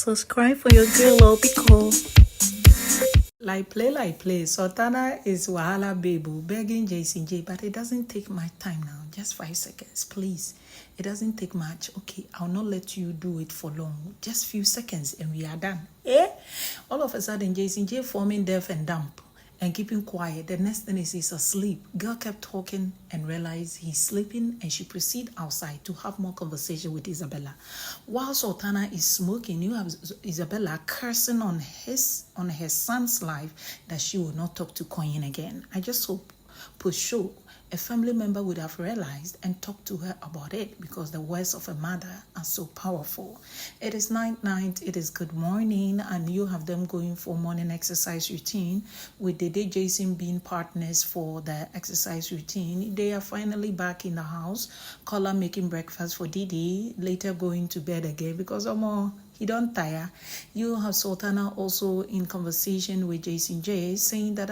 Subscribe for your girl Obico. Like play. Sultana is Wahala Babu begging Jason J, but it doesn't take my time now. Just 5 seconds, please. It doesn't take much. Okay, I'll not let you do it for long. Just few seconds and we are done. All of a sudden, Jason J forming deaf and dumb and keeping quiet. The next thing is he's asleep. Girl kept talking and realized he's sleeping, and she proceeded outside to have more conversation with Isabella. While Sultana is smoking, you have Isabella cursing on her son's life that she will not talk to Koyin again. I just hope for sure a family member would have realized and talked to her about it, because the words of a mother are so powerful. It is night, it is good morning, and you have them going for morning exercise routine with Dede Jason being partners for the exercise routine. They are finally back in the house. Kola making breakfast for Dede, later going to bed again because he don't tire. You have Sultana also in conversation with Jason J, saying that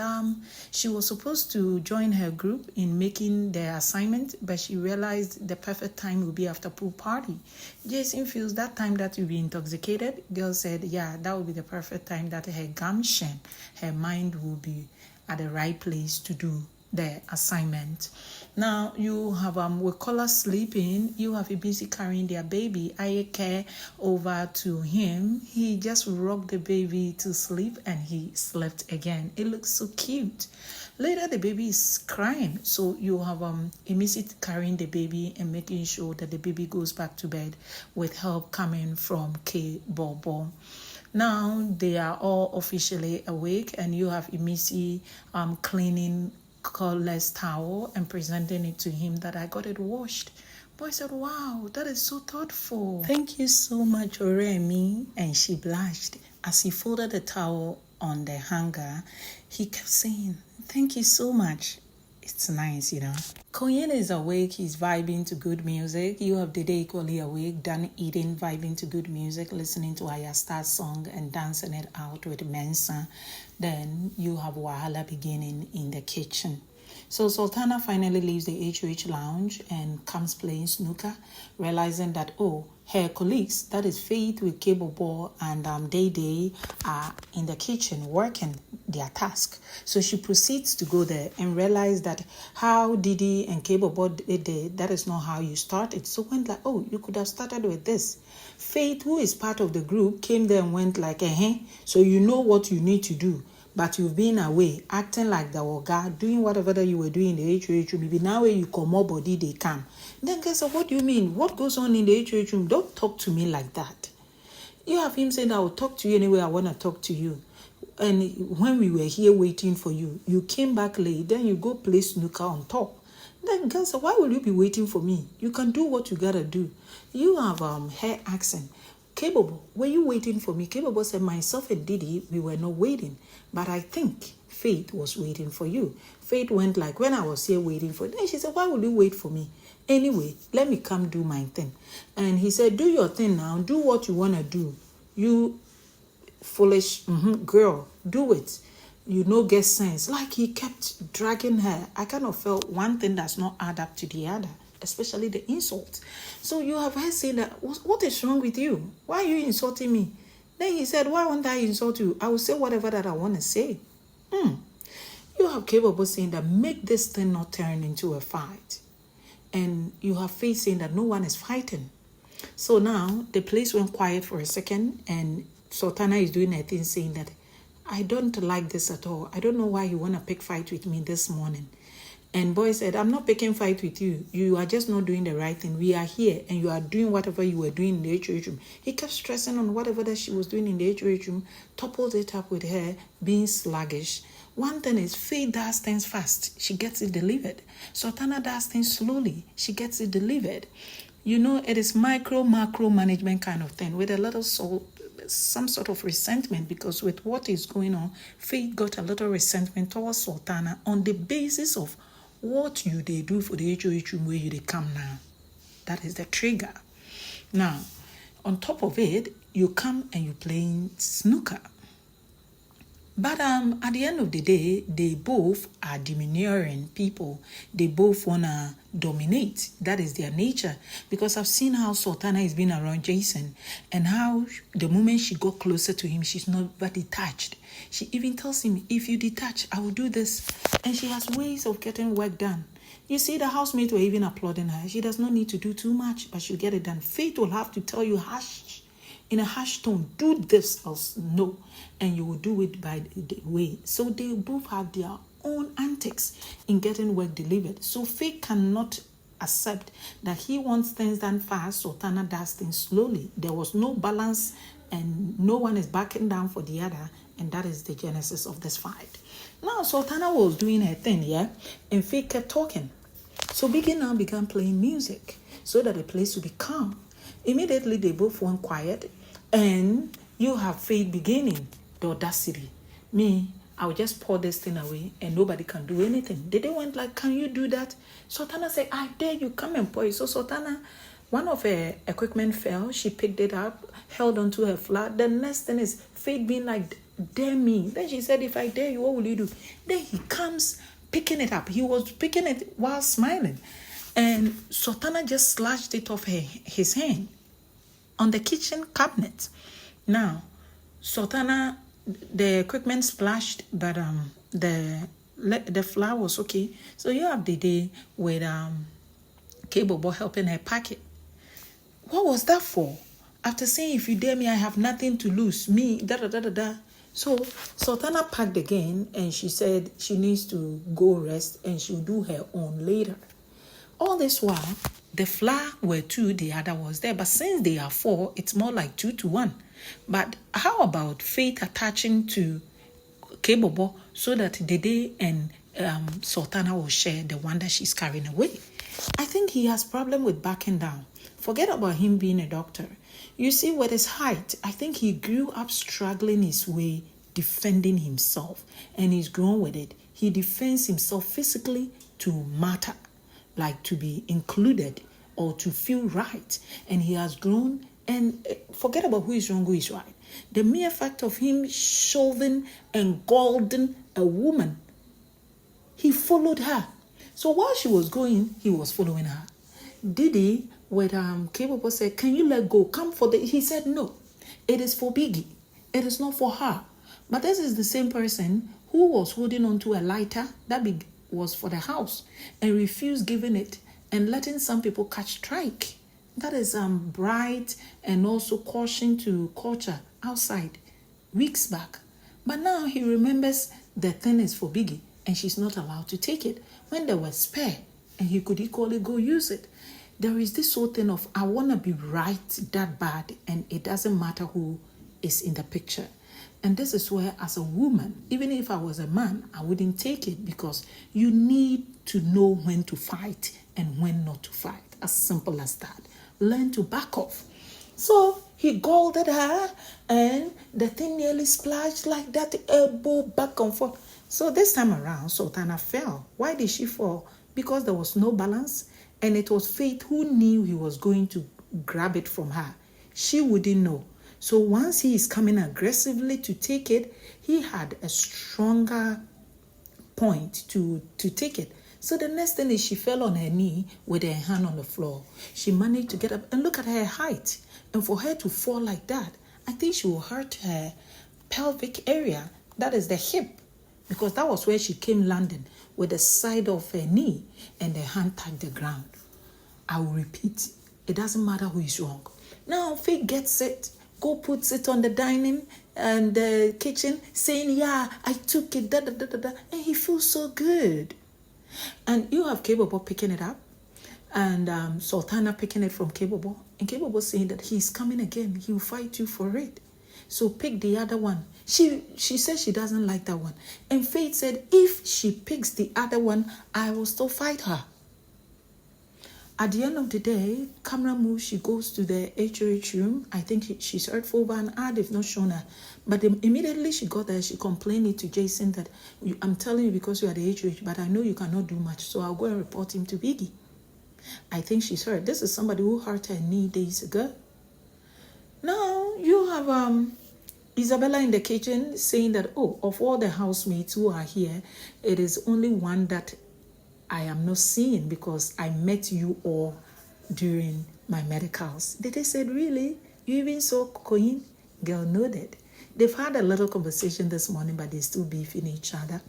she was supposed to join her group in making their assignment, but she realized the perfect time will be after pool party. Jason feels that time that will be intoxicated. Girl said, yeah, that will be the perfect time that her gumption, her mind will be at the right place to do the assignment. Now you have with Kola sleeping, you have Imisi carrying their baby. I care over to him. He just rocked the baby to sleep and he slept again. It looks so cute. Later the baby is crying, so you have Imisi carrying the baby and making sure that the baby goes back to bed with help coming from K Bobo. Now they are all officially awake, and you have Imisi cleaning Kola's towel and presenting it to him that I got it washed. Boy said, wow, that is so thoughtful. Thank you so much, Oremi. And she blushed. As he folded the towel on the hanger, he kept saying, thank you so much. It's nice, you know. Koyin is awake. He's vibing to good music. You have Dede equally awake, done eating, vibing to good music, listening to Ayasta's song and dancing it out with Mensa. Then you have Wahala beginning in the kitchen. So Sultana finally leaves the HOH lounge and comes playing snooker, realizing that, her colleagues, that is Faith with Cable Ball and Dede, are in the kitchen working their task. So she proceeds to go there and realize that how Dede and Cable Ball did, that is not how you started. So went like, you could have started with this. Faith, who is part of the group, came there and went like, so you know what you need to do. But you've been away, acting like the Oga, doing whatever that you were doing in the HOH room. Maybe now when you come up body, they come. Then guess what do you mean? What goes on in the HOH room? Don't talk to me like that. You have him saying, I will talk to you anyway I want to talk to you. And when we were here waiting for you, you came back late, then you go play snooker on top. Then guess why will you be waiting for me? You can do what you gotta do. You have hair accent. Capable, were you waiting for me? Capable said, myself and Dede, we were not waiting. But I think Faith was waiting for you. Faith went like, when I was here waiting for you. Then she said, why will you wait for me? Anyway, let me come do my thing. And he said, do your thing now. Do what you want to do. You foolish girl, do it. You know, get sense. Like he kept dragging her. I kind of felt one thing does not add up to the other, especially the insult. So you have her saying that, what is wrong with you? Why are you insulting me? Then he said, why won't I insult you? I will say whatever that I want to say. You have Capable saying that make this thing not turn into a fight. And you have Faith saying that no one is fighting. So now the place went quiet for a second, and Sultana is doing her thing saying that, I don't like this at all. I don't know why you want to pick fight with me this morning. And boy said, I'm not picking fight with you. You are just not doing the right thing. We are here and you are doing whatever you were doing in the HOH room. He kept stressing on whatever that she was doing in the HOH room, toppled it up with her being sluggish. One thing is, Faith does things fast. She gets it delivered. Sultana does things slowly. She gets it delivered. You know, it is macro management kind of thing with a little some sort of resentment, because with what is going on, Faith got a little resentment towards Sultana on the basis of what you they do for the HOH room where you they come now. That is the trigger. Now, on top of it, you come and you playing snooker. But at the end of the day, they both are domineering people. They both wanna dominate. That is their nature. Because I've seen how Sultana has been around Jason, and how the moment she got closer to him, she's not but detached. She even tells him, if you detach, I will do this. And she has ways of getting work done. You see, the housemates were even applauding her. She does not need to do too much, but she'll get it done. Faith will have to tell you hush, in a harsh tone, do this, else no, and you will do it by the way. So they both have their own antics in getting work delivered. So Faith cannot accept that he wants things done fast, Sultana does things slowly. There was no balance, and no one is backing down for the other, and that is the genesis of this fight. Now Sultana was doing her thing, yeah, and Faith kept talking. So Biggie now began playing music so that the place would be calm. Immediately they both went quiet, and you have Faith beginning the audacity. Me, I'll just pour this thing away and nobody can do anything. They went like, can you do that? Sultana said, I dare you, come and pour it. So Sultana, one of her equipment fell. She picked it up, held onto her flat. The next thing is Faith being like, dare me. Then she said, if I dare you, what will you do? Then he comes picking it up. He was picking it while smiling. And Sultana just slashed it off his hand on the kitchen cabinet. Now, Sultana, the equipment splashed, but the flour was okay. So you have Dede with cable boy helping her pack it. What was that for? After saying, if you dare me, I have nothing to lose. Me, da da da da da. So Sultana packed again, and she said she needs to go rest, and she'll do her own later. All this while, the flour were 2, the other was there. But since they are 4, it's more like 2 to 1. But how about Faith attaching to Kebobo so that Dede and Sultana will share the one that she's carrying away? I think he has problem with backing down. Forget about him being a doctor. You see, with his height, I think he grew up struggling his way, defending himself. And he's grown with it. He defends himself physically to matter, like to be included or to feel right. And he has grown, and forget about who is wrong, who is right. The mere fact of him shoving and golding a woman, he followed her. So while she was going, he was following her. Dede, with Kebobo said, can you let go? Come for the... He said, no, it is for Biggie. It is not for her. But this is the same person who was holding on to a lighter that was for the house and refused giving it and letting some people catch strike. That is bright and also caution to culture outside weeks back. But now he remembers the thing is for Biggie and she's not allowed to take it when there was spare and he could equally go use it. There is this whole thing of I want to be right that bad, and it doesn't matter who is in the picture. And this is where, as a woman, even if I was a man, I wouldn't take it, because you need to know when to fight and when not to fight. As simple as that. Learn to back off. So he golded her, and the thing nearly splashed like that, elbow back and forth. So this time around, Sultana fell. Why did she fall? Because there was no balance, and it was Faith who knew he was going to grab it from her. She wouldn't know. So once he is coming aggressively to take it, he had a stronger point to take it. So the next thing is she fell on her knee with her hand on the floor. She managed to get up, and look at her height. And for her to fall like that, I think she will hurt her pelvic area. That is the hip, because that was where she came landing, with the side of her knee and her hand touched the ground. I will repeat, it doesn't matter who is wrong. Now Faith gets it, go puts it on the dining and the kitchen, saying, yeah, I took it, da da da da da, and he feels so good. And you have Kebobo picking it up, and Sultana picking it from Kebobo, and Kebobo saying that he's coming again, he will fight you for it. So pick the other one. She said she doesn't like that one. And Faith said, if she picks the other one, I will still fight her. At the end of the day, camera moves, she goes to the HOH room. I think she's heard for over an hour, they've not shown her. But immediately she got there, she complained it to Jason that, I'm telling you because you are the HOH, but I know you cannot do much, so I'll go and report him to Biggie. I think she's heard. This is somebody who hurt her knee days ago. Now, you have Isabella in the kitchen saying that, oh, of all the housemates who are here, it is only one that I am not seeing because I met you all during my medicals. Dede said, really? You even saw Koyin? Girl nodded. They've had a little conversation this morning, but they're still beefing each other.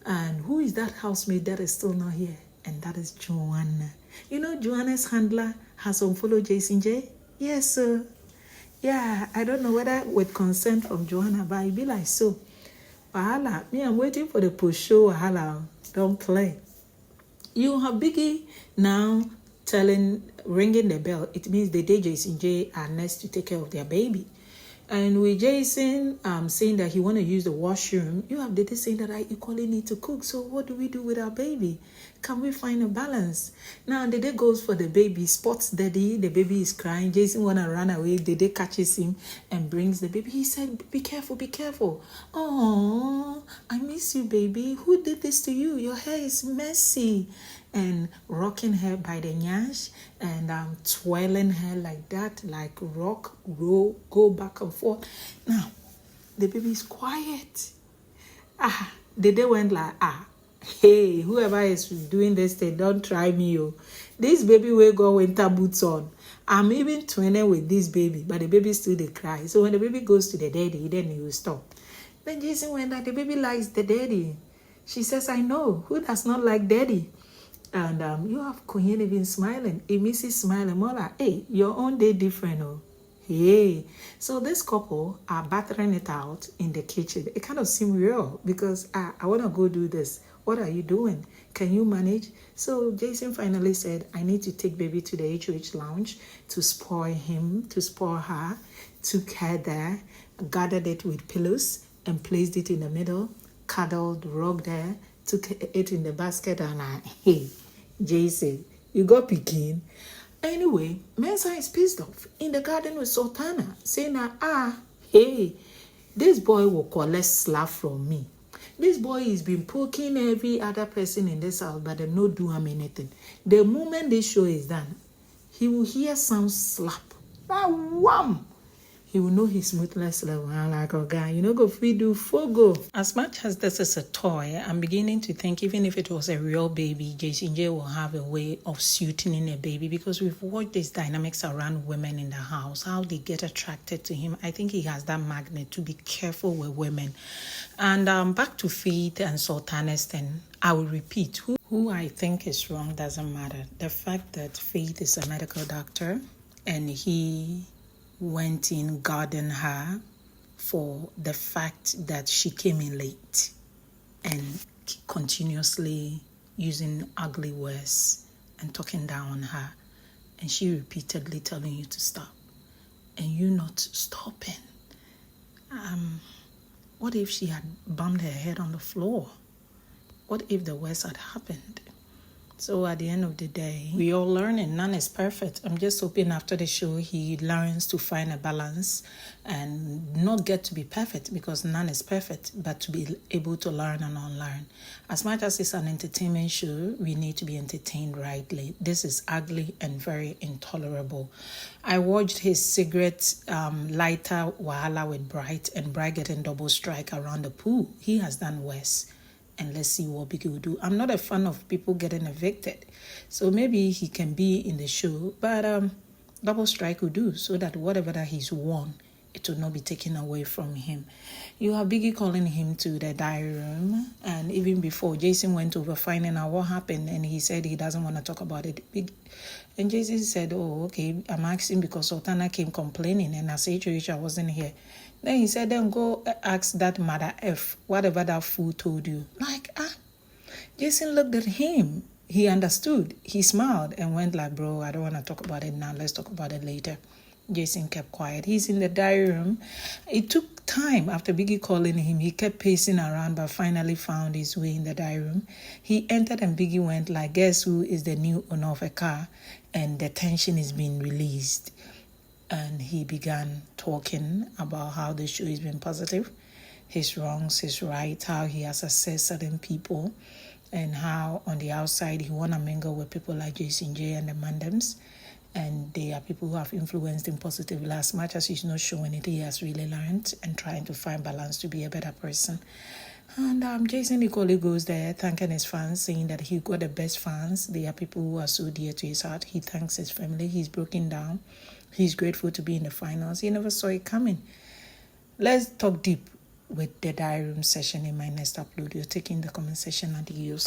And who is that housemate that is still not here? And that is Joanna. You know, Joanna's handler has unfollowed Jason J? Yes, sir. Yeah, I don't know whether with consent from Joanna, but it be like so. Wahala, me, I'm waiting for the post show. Wahala, don't play. You have Biggie now ringing the bell. It means the day Jason J are next to take care of their baby. And with Jason saying that he want to use the washroom, you have Dede saying that I equally need to cook. So what do we do with our baby? Can we find a balance? Now Dede goes for the baby, spots Daddy, the baby is crying. Jason want to run away. Dede catches him and brings the baby. He said, be careful, be careful. Oh, I miss you, baby. Who did this to you? Your hair is messy. And rocking her by the nyash and twirling her like that, like rock, roll, go back and forth. Now, the baby is quiet. Dede went like, hey, whoever is doing this thing, don't try me. Oh. This baby will go winter boots on. I'm even twinning with this baby, but the baby still they cry. So when the baby goes to the daddy, then he will stop. Then Jason went like, the baby likes the daddy. She says, I know. Who does not like daddy? And you have Koyin even smiling. Imisi smiling. More like, hey, your own day different, oh. Hey. So this couple are battering it out in the kitchen. It kind of seems real because I want to go do this. What are you doing? Can you manage? So Jason finally said, I need to take baby to the HOH lounge to spoil him, to spoil her. Took her there, gathered it with pillows and placed it in the middle, cuddled, rubbed her, took it in the basket and hey, Jason, you got picking. Anyway, Mensa is pissed off in the garden with Sultana, saying that, hey, this boy will collect slap from me. This boy has been poking every other person in this house, but they not do him anything. The moment this show is done, he will hear some slap. Wham! He will know his smoothness level. I'm like, oh, guy, you know, go free do fogo. As much as this is a toy, I'm beginning to think even if it was a real baby, Jason J will have a way of suiting in a baby because we've watched these dynamics around women in the house, how they get attracted to him. I think he has that magnet to be careful with women. And back to Faith and Sultana's thing, I will repeat, who I think is wrong doesn't matter. The fact that Faith is a medical doctor and he went in guarding her for the fact that she came in late and continuously using ugly words and talking down on her, and she repeatedly telling you to stop and you not stopping. What if she had bumped her head on the floor? What if the worst had happened? So at the end of the day, we all learn and none is perfect. I'm just hoping after the show he learns to find a balance and not get to be perfect because none is perfect, but to be able to learn and unlearn. As much as it's an entertainment show, we need to be entertained rightly. This is ugly and very intolerable. I watched his cigarette lighter wahala with Bright and Bright getting double strike around the pool. He has done worse. And let's see what Biggie will do. I'm not a fan of people getting evicted. So maybe he can be in the show. But double strike will do so that whatever that he's won, it will not be taken away from him. You have Biggie calling him to the diary room. And even before, Jason went over finding out what happened. And he said he doesn't want to talk about it. And Jason said, oh, okay, I'm asking because Sultana came complaining. And as HOH, I wasn't here. Then he said, then go ask that mother F, whatever that fool told you. Like, Jason looked at him. He understood. He smiled and went like, bro, I don't want to talk about it now. Let's talk about it later. Jason kept quiet. He's in the diary room. It took time after Biggie calling him. He kept pacing around, but finally found his way in the diary room. He entered and Biggie went like, guess who is the new owner of a car? And the tension is being released. And he began talking about how the show has been positive, his wrongs, his rights, how he has assessed certain people, and how on the outside he want to mingle with people like Jason J and the Mandams. and they are people who have influenced him positively. As much as he's not showing it, he has really learned and trying to find balance to be a better person. And Jason Nicole goes there thanking his fans, saying that he got the best fans. They are people who are so dear to his heart. He thanks his family. He's broken down. He's grateful to be in the finals. He never saw it coming. Let's talk deep with the diary room session in my next upload. You're taking the comment section. Adios.